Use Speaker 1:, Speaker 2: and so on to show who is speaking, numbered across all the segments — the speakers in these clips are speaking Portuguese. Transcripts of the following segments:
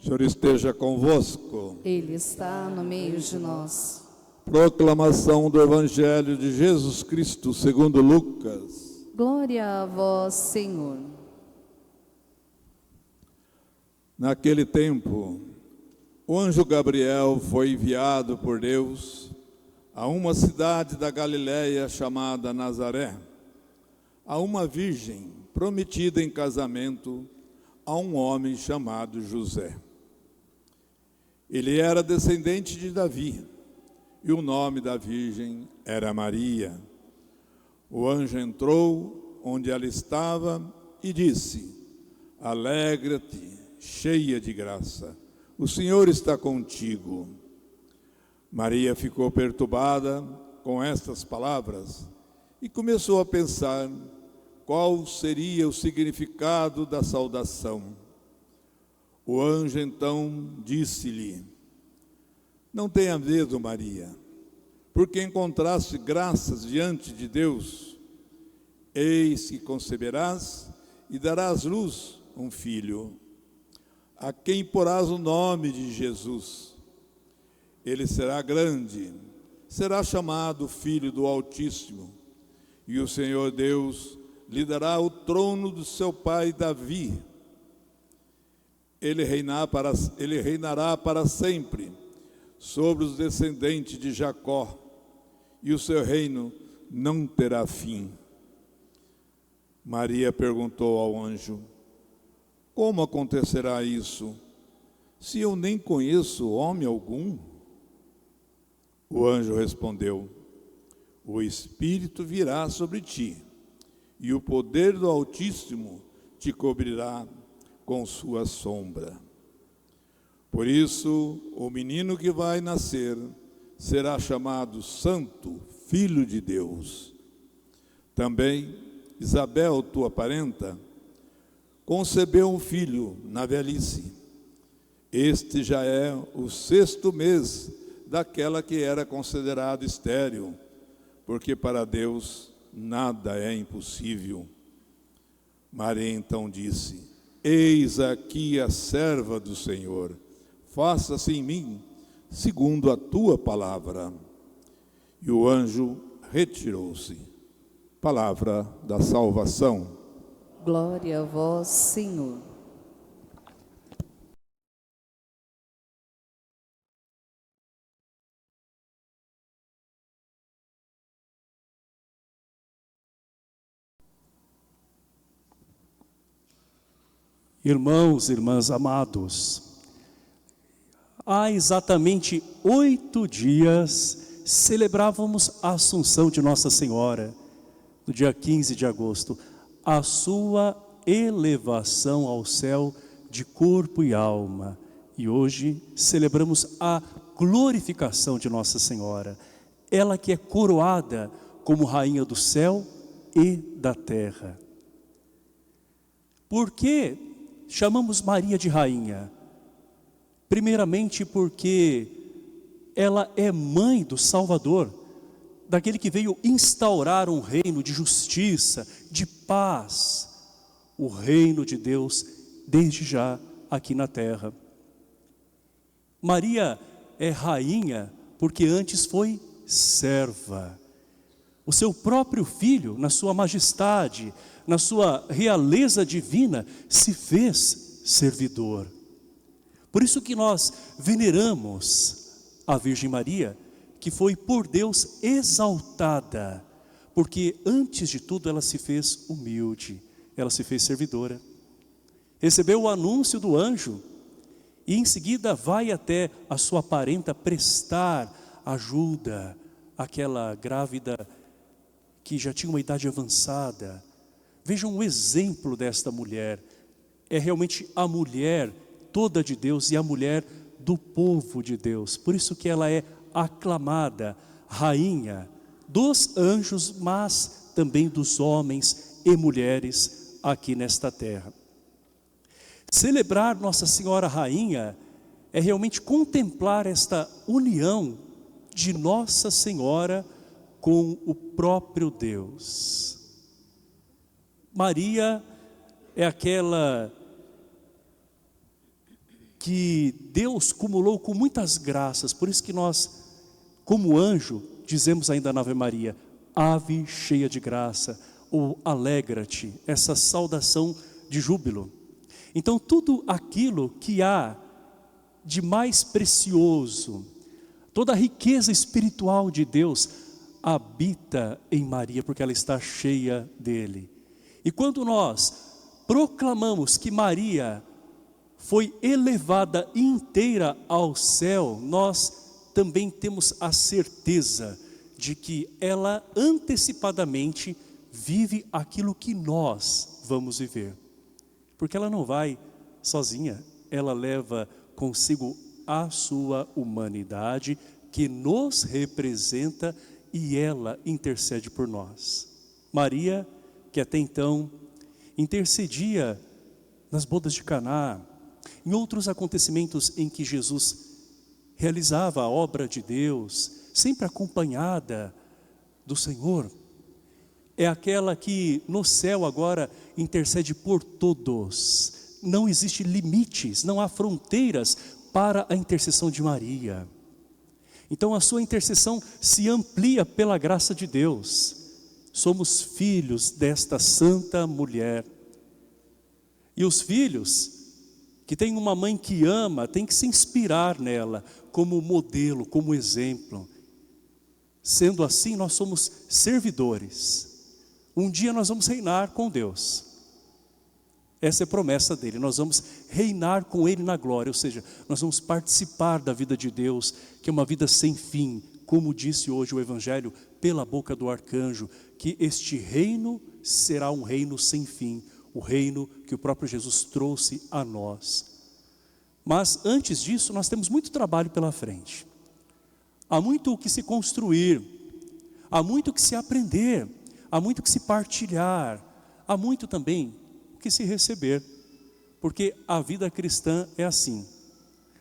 Speaker 1: Senhor esteja convosco.
Speaker 2: Ele está no meio de nós.
Speaker 1: Proclamação do Evangelho de Jesus Cristo segundo Lucas.
Speaker 2: Glória a vós, Senhor.
Speaker 1: Naquele tempo, o anjo Gabriel foi enviado por Deus a uma cidade da Galiléia chamada Nazaré, a uma virgem prometida em casamento a um homem chamado José. Ele era descendente de Davi, e o nome da virgem era Maria. O anjo entrou onde ela estava e disse: Alegra-te, cheia de graça, o Senhor está contigo. Maria ficou perturbada com estas palavras e começou a pensar qual seria o significado da saudação. O anjo então disse-lhe: Não tenha medo, Maria, porque encontraste graças diante de Deus. Eis que conceberás e darás luz a um filho, a quem porás o nome de Jesus. Ele será grande, será chamado Filho do Altíssimo, e o Senhor Deus lhe dará o trono do seu pai Davi. Ele reinará para sempre sobre os descendentes de Jacó, e o seu reino não terá fim. Maria perguntou ao anjo: Como acontecerá isso, se eu nem conheço homem algum? O anjo respondeu: O Espírito virá sobre ti, e o poder do Altíssimo te cobrirá com sua sombra. Por isso, o menino que vai nascer será chamado Santo, Filho de Deus. Também Isabel, tua parenta, concebeu um filho na velhice. Este já é o 6º mês daquela que era considerado estéril, porque para Deus nada é impossível. Maria então disse: Eis aqui a serva do Senhor, faça-se em mim segundo a tua palavra. E o anjo retirou-se. Palavra da salvação.
Speaker 2: Glória a vós, Senhor.
Speaker 3: Irmãos e irmãs amados, há exatamente 8 dias celebrávamos a Assunção de Nossa Senhora, no dia 15 de agosto, a sua elevação ao céu de corpo e alma. E hoje celebramos a glorificação de Nossa Senhora, ela que é coroada como Rainha do céu e da terra. Por que chamamos Maria de Rainha? Primeiramente porque ela é mãe do Salvador, daquele que veio instaurar um reino de justiça, de paz, o reino de Deus desde já aqui na terra. Maria é rainha porque antes foi serva. O seu próprio filho, na sua majestade, na sua realeza divina, se fez servidor. Por isso que nós veneramos a Virgem Maria, que foi por Deus exaltada, porque antes de tudo ela se fez humilde, ela se fez servidora. Recebeu o anúncio do anjo e em seguida vai até a sua parenta prestar ajuda àquela grávida que já tinha uma idade avançada. Vejam o exemplo desta mulher. É realmente a mulher toda de Deus e a mulher do povo de Deus. Por isso que ela é aclamada rainha dos anjos, mas também dos homens e mulheres aqui nesta terra. Celebrar Nossa Senhora Rainha é realmente contemplar esta união de Nossa Senhora com o próprio Deus. Maria é aquela que Deus cumulou com muitas graças. Por isso que nós, como anjo, dizemos ainda na Ave Maria, ave cheia de graça, ou alegra-te, essa saudação de júbilo. Então tudo aquilo que há de mais precioso, toda a riqueza espiritual de Deus habita em Maria, porque ela está cheia dele. E quando nós proclamamos que Maria foi elevada inteira ao céu, nós também temos a certeza de que ela antecipadamente vive aquilo que nós vamos viver. Porque ela não vai sozinha, ela leva consigo a sua humanidade que nos representa e ela intercede por nós. Maria, que até então intercedia nas bodas de Caná, em outros acontecimentos em que Jesus realizava a obra de Deus, sempre acompanhada do Senhor, é aquela que no céu agora intercede por todos. Não existe limites, não há fronteiras para a intercessão de Maria. Então a sua intercessão se amplia pela graça de Deus. Somos filhos desta santa mulher. E os filhos que têm uma mãe que ama, têm que se inspirar nela como modelo, como exemplo. Sendo assim, nós somos servidores. Um dia nós vamos reinar com Deus. Essa é a promessa dele, nós vamos reinar com ele na glória, ou seja, nós vamos participar da vida de Deus, que é uma vida sem fim, como disse hoje o Evangelho, pela boca do arcanjo, que este reino será um reino sem fim, o reino que o próprio Jesus trouxe a nós. Mas antes disso, nós temos muito trabalho pela frente. Há muito o que se construir, há muito o que se aprender, há muito o que se partilhar, há muito também o que se receber, porque a vida cristã é assim,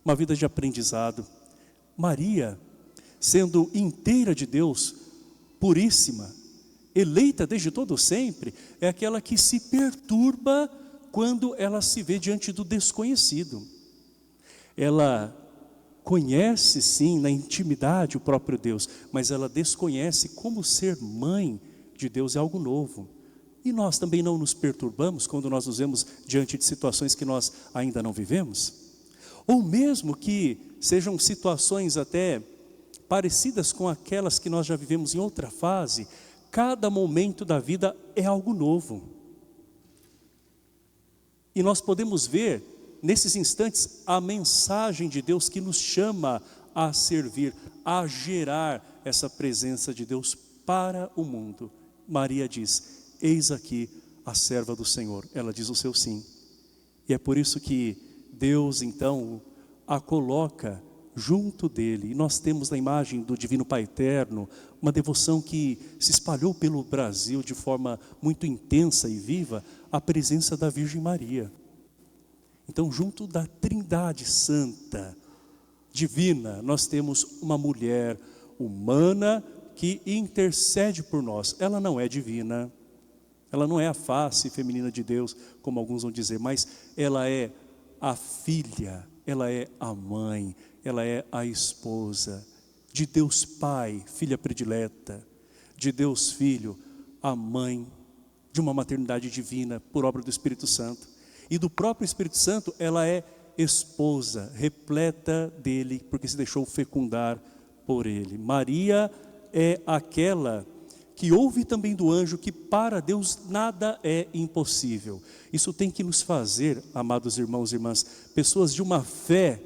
Speaker 3: uma vida de aprendizado. Maria, sendo inteira de Deus, puríssima, eleita desde todo sempre, é aquela que se perturba quando ela se vê diante do desconhecido. Ela conhece sim na intimidade o próprio Deus, mas ela desconhece como ser mãe de Deus é algo novo. E nós também não nos perturbamos quando nós nos vemos diante de situações que nós ainda não vivemos? Ou mesmo que sejam situações até parecidas com aquelas que nós já vivemos em outra fase, cada momento da vida é algo novo. E nós podemos ver nesses instantes a mensagem de Deus que nos chama a servir, a gerar essa presença de Deus para o mundo. Maria diz, eis aqui a serva do Senhor. Ela diz o seu sim. E é por isso que Deus então a coloca junto dele. E nós temos na imagem do Divino Pai Eterno uma devoção que se espalhou pelo Brasil de forma muito intensa e viva, a presença da Virgem Maria. Então junto da Trindade Santa, divina, nós temos uma mulher humana que intercede por nós. Ela não é divina, ela não é a face feminina de Deus, como alguns vão dizer, mas ela é a filha, ela é a mãe, ela é a esposa de Deus Pai, filha predileta, de Deus Filho, a mãe de uma maternidade divina por obra do Espírito Santo. E do próprio Espírito Santo ela é esposa, repleta dele, porque se deixou fecundar por ele. Maria é aquela que ouve também do anjo que para Deus nada é impossível. Isso tem que nos fazer, amados irmãos e irmãs, pessoas de uma fé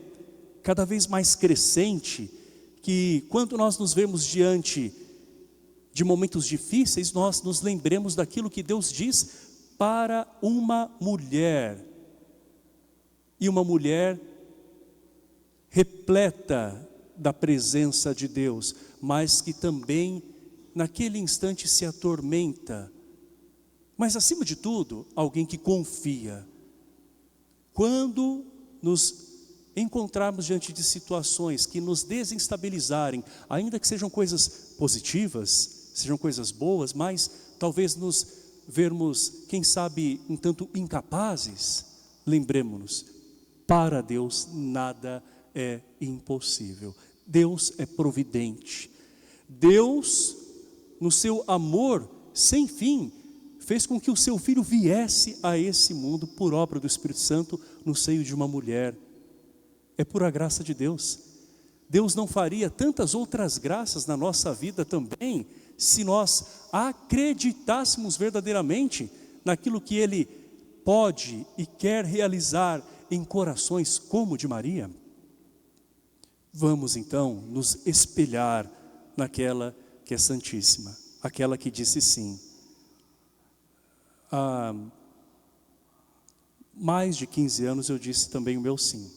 Speaker 3: cada vez mais crescente, que quando nós nos vemos diante de momentos difíceis, nós nos lembremos daquilo que Deus diz para uma mulher. E uma mulher repleta da presença de Deus, mas que também naquele instante se atormenta. Mas acima de tudo, alguém que confia. Quando nos encontrarmos diante de situações que nos desestabilizarem, ainda que sejam coisas positivas, sejam coisas boas, mas talvez nos vermos, quem sabe, um tanto incapazes, lembremos-nos Para Deus nada é impossível. Deus é providente. Deus, no seu amor sem fim, fez com que o seu Filho viesse a esse mundo por obra do Espírito Santo no seio de uma mulher. É pura graça de Deus. Deus não faria tantas outras graças na nossa vida também, se nós acreditássemos verdadeiramente naquilo que Ele pode e quer realizar em corações como o de Maria. Vamos então nos espelhar naquela que é santíssima, aquela que disse sim. Há mais de 15 anos eu disse também o meu sim,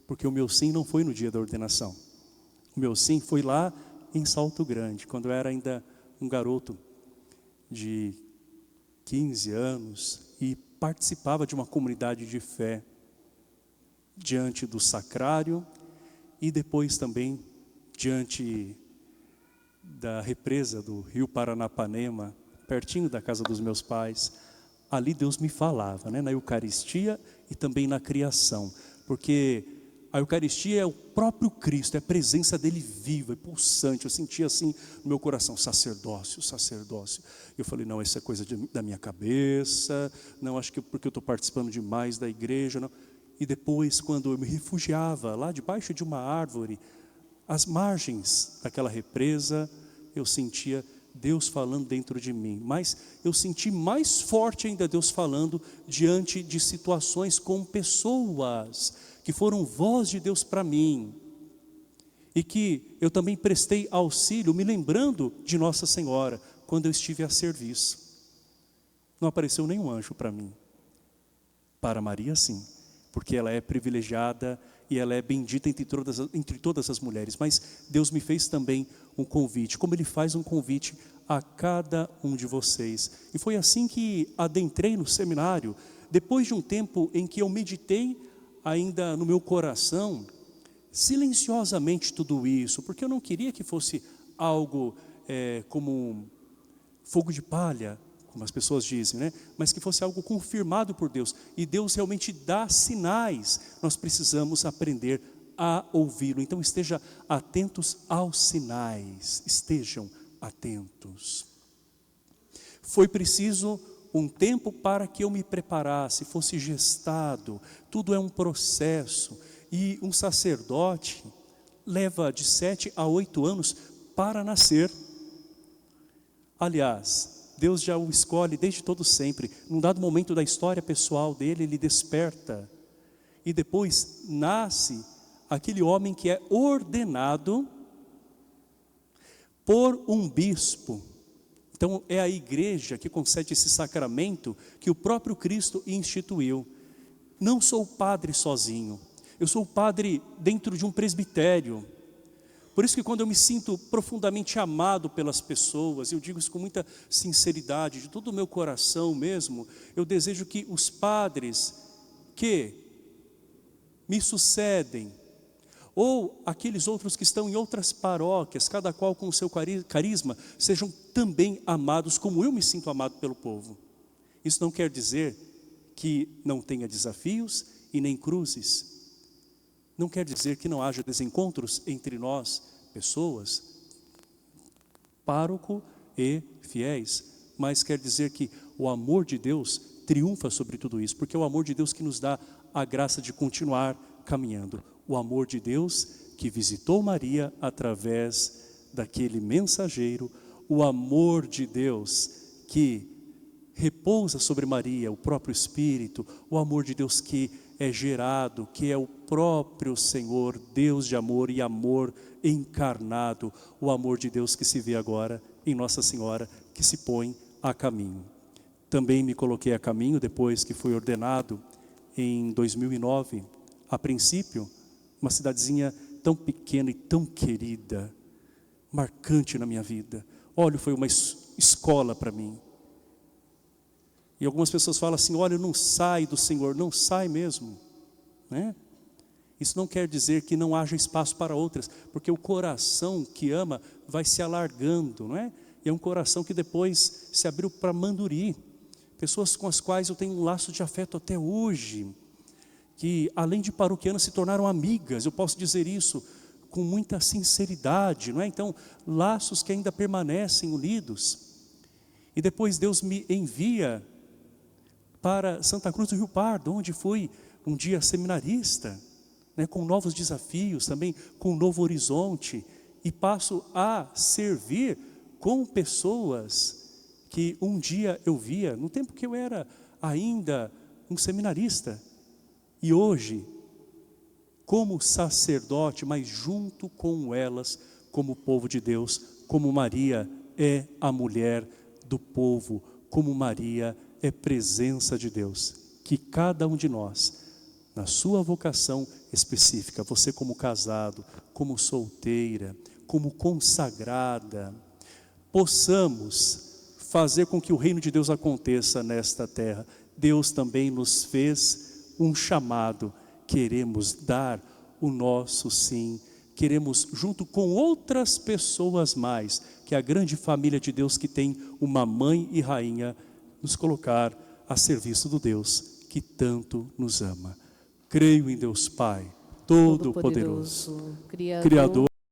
Speaker 3: porque o meu sim não foi no dia da ordenação. O meu sim foi lá em Salto Grande, quando eu era ainda um garoto de 15 anos e participava de uma comunidade de fé diante do sacrário e depois também diante da represa do Rio Paranapanema, pertinho da casa dos meus pais. Ali Deus me falava, né, na Eucaristia e também na criação, porque a Eucaristia é o próprio Cristo, é a presença dele viva e pulsante. Eu sentia assim no meu coração, sacerdócio, sacerdócio. Eu falei, não, isso é coisa da minha cabeça, não, acho que porque eu estou participando demais da igreja, não. E depois, quando eu me refugiava lá debaixo de uma árvore, às margens daquela represa, eu sentia Deus falando dentro de mim, mas eu senti mais forte ainda Deus falando diante de situações com pessoas que foram voz de Deus para mim e que eu também prestei auxílio, me lembrando de Nossa Senhora, quando eu estive a serviço. Não apareceu nenhum anjo para mim. Para Maria sim, porque ela é privilegiada e ela é bendita entre todas as mulheres. Mas Deus me fez também um convite, como Ele faz um convite a cada um de vocês. E foi assim que adentrei no seminário, depois de um tempo em que eu meditei ainda no meu coração, silenciosamente tudo isso, porque eu não queria que fosse algo como um fogo de palha, como as pessoas dizem, né? Mas que fosse algo confirmado por Deus. E Deus realmente dá sinais. Nós precisamos aprender a ouvi-lo. Então estejam atentos aos sinais. Estejam atentos. Foi preciso um tempo para que eu me preparasse, fosse gestado. Tudo é um processo. E um sacerdote leva de 7 a 8 anos para nascer. Aliás, Deus já o escolhe desde todo sempre. Num dado momento da história pessoal dele, ele desperta. E depois nasce aquele homem que é ordenado por um bispo. Então é a igreja que concede esse sacramento que o próprio Cristo instituiu. Não sou padre sozinho. Eu sou padre dentro de um presbitério. Por isso que quando eu me sinto profundamente amado pelas pessoas, eu digo isso com muita sinceridade, de todo o meu coração mesmo, eu desejo que os padres que me sucedem, ou aqueles outros que estão em outras paróquias, cada qual com o seu carisma, sejam também amados como eu me sinto amado pelo povo. Isso não quer dizer que não tenha desafios e nem cruzes. Não quer dizer que não haja desencontros entre nós, pessoas, pároco e fiéis, mas quer dizer que o amor de Deus triunfa sobre tudo isso, porque é o amor de Deus que nos dá a graça de continuar caminhando. O amor de Deus que visitou Maria através daquele mensageiro, o amor de Deus que repousa sobre Maria, o próprio Espírito, o amor de Deus que é gerado, que é o próprio Senhor, Deus de amor e amor encarnado, o amor de Deus que se vê agora em Nossa Senhora, que se põe a caminho. Também me coloquei a caminho depois que fui ordenado em 2009, a princípio, uma cidadezinha tão pequena e tão querida, marcante na minha vida. Olha, foi uma escola para mim. E algumas pessoas falam assim, olha, não sai do Senhor, não sai mesmo, né? Isso não quer dizer que não haja espaço para outras, porque o coração que ama vai se alargando, não é? E é um coração que depois se abriu para Manduri, pessoas com as quais eu tenho um laço de afeto até hoje, que além de paroquianas se tornaram amigas, eu posso dizer isso com muita sinceridade, não é? Então, laços que ainda permanecem unidos. E depois Deus me envia para Santa Cruz do Rio Pardo, onde fui um dia seminarista, né, com novos desafios, também com um novo horizonte, e passo a servir com pessoas que um dia eu via, no tempo que eu era ainda um seminarista, e hoje, como sacerdote, mas junto com elas, como povo de Deus, como Maria é a mulher do povo, como Maria é presença de Deus. Que cada um de nós, na sua vocação específica, você como casado, como solteira, como consagrada, possamos fazer com que o reino de Deus aconteça nesta terra. Deus também nos fez um chamado, queremos dar o nosso sim, queremos junto com outras pessoas mais, que é a grande família de Deus que tem uma mãe e rainha, nos colocar a serviço do Deus que tanto nos ama. Creio em Deus Pai, Todo-Poderoso, Criador